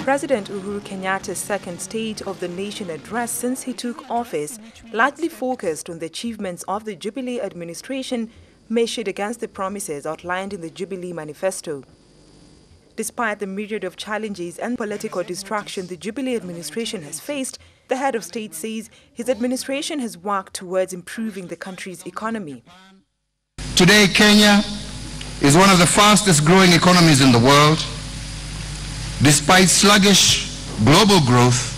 President Uhuru Kenyatta's second State of the Nation address since he took office largely focused on the achievements of the Jubilee Administration measured against the promises outlined in the Jubilee Manifesto. Despite the myriad of challenges and political distraction the Jubilee Administration has faced, the head of state says his administration has worked towards improving the country's economy. Today, Kenya is one of the fastest growing economies in the world. Despite sluggish global growth,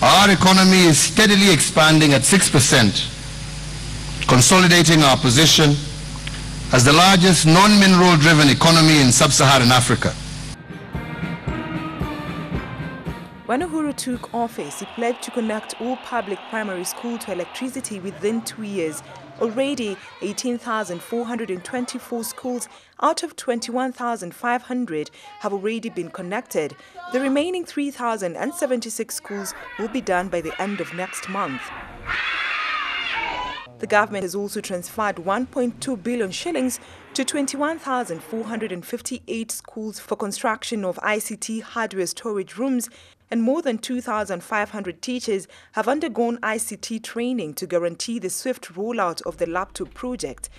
our economy is steadily expanding at 6%, consolidating our position as the largest non-mineral driven economy in sub-Saharan Africa. When Uhuru took office, he pledged to connect all public primary schools to electricity within 2 years. Already, 18,424 schools out of 21,500 have already been connected. The remaining 3,076 schools will be done by the end of next month. The government has also transferred 1.2 billion shillings to 21,458 schools for construction of ICT hardware storage rooms, and more than 2,500 teachers have undergone ICT training to guarantee the swift rollout of the laptop project.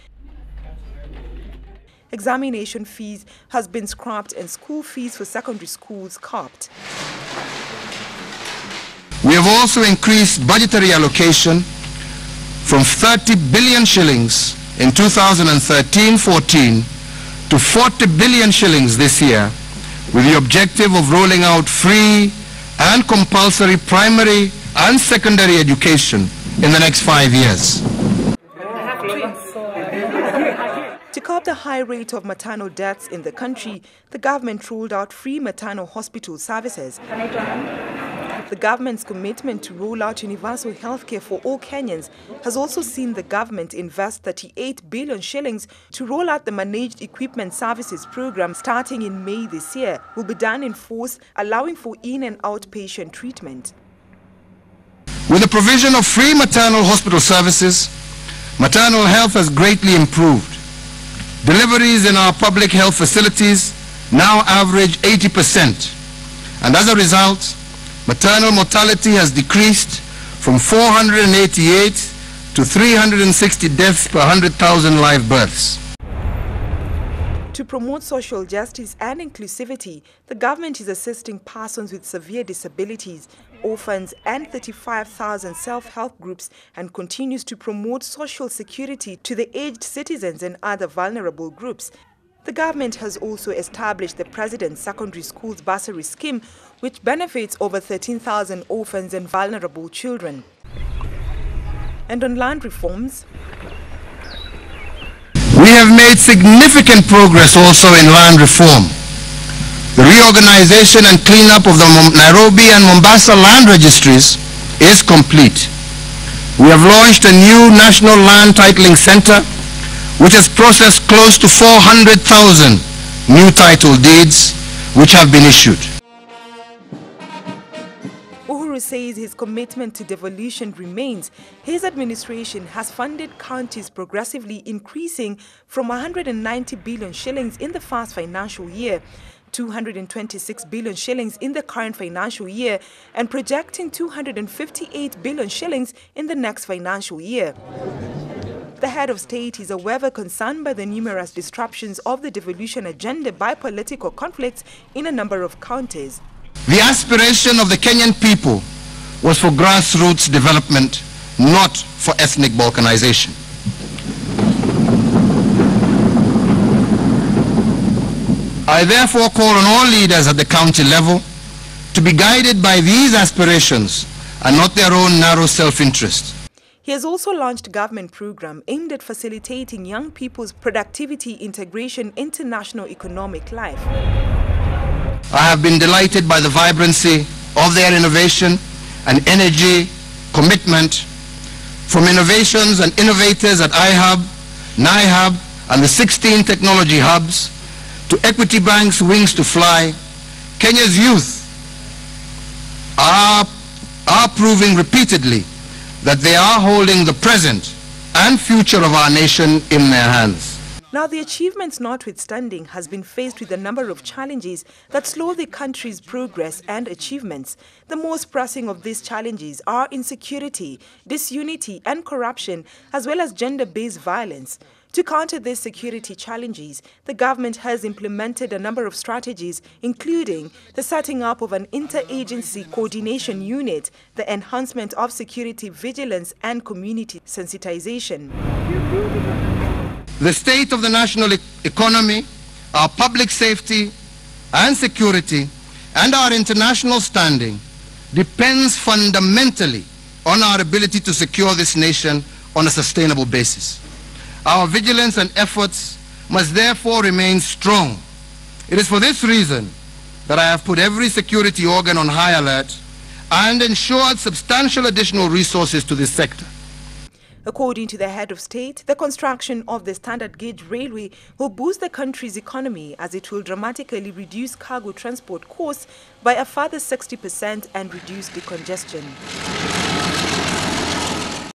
Examination fees has been scrapped and school fees for secondary schools capped. We have also increased budgetary allocation from 30 billion shillings in 2013-14 to 40 billion shillings this year, with the objective of rolling out free and compulsory primary and secondary education in the next 5 years. To curb the high rate of maternal deaths in the country, the government rolled out free maternal hospital services. The government's commitment to roll out universal healthcare for all Kenyans has also seen the government invest 38 billion shillings to roll out the Managed Equipment Services program starting in May this year. Will be done in force, allowing for in- and outpatient treatment. With the provision of free maternal hospital services, maternal health has greatly improved. Deliveries in our public health facilities now average 80%, and as a result, maternal mortality has decreased from 488 to 360 deaths per 100,000 live births. To promote social justice and inclusivity, the government is assisting persons with severe disabilities, orphans and 35,000 self-help groups, and continues to promote social security to the aged citizens and other vulnerable groups. The government has also established the President's Secondary Schools Bursary Scheme, which benefits over 13,000 orphans and vulnerable children. And on land reforms, we have made significant progress also in land reform. The reorganization and cleanup of the Nairobi and Mombasa land registries is complete. We have launched a new National Land Titling Center, which has processed close to 400,000 new title deeds which have been issued. Uhuru says his commitment to devolution remains. His administration has funded counties progressively, increasing from 190 billion shillings in the first financial year, 226 billion shillings in the current financial year, and projecting 258 billion shillings in the next financial year. The head of state is however concerned by the numerous disruptions of the devolution agenda by political conflicts in a number of counties. The aspiration of the Kenyan people was for grassroots development, not for ethnic balkanization. I therefore call on all leaders at the county level to be guided by these aspirations and not their own narrow self-interest. He has also launched a government program aimed at facilitating young people's productivity integration into national economic life. I have been delighted by the vibrancy of their innovation and energy commitment, from innovations and innovators at iHub, NIHub and the 16 technology hubs, to Equity Bank's Wings to Fly. Kenya's youth are proving repeatedly that they are holding the present and future of our nation in their hands. Now, the achievements notwithstanding has been faced with a number of challenges that slow the country's progress and achievements. The most pressing of these challenges are insecurity, disunity and corruption, as well as gender-based violence. To counter these security challenges, the government has implemented a number of strategies, including the setting up of an interagency coordination unit, the enhancement of security vigilance and community sensitization. The state of the national economy, our public safety and security, and our international standing depends fundamentally on our ability to secure this nation on a sustainable basis. Our vigilance and efforts must therefore remain strong. It is for this reason that I have put every security organ on high alert and ensured substantial additional resources to this sector. According to the head of state, the construction of the standard gauge railway will boost the country's economy as it will dramatically reduce cargo transport costs by a further 60% and reduce decongestion.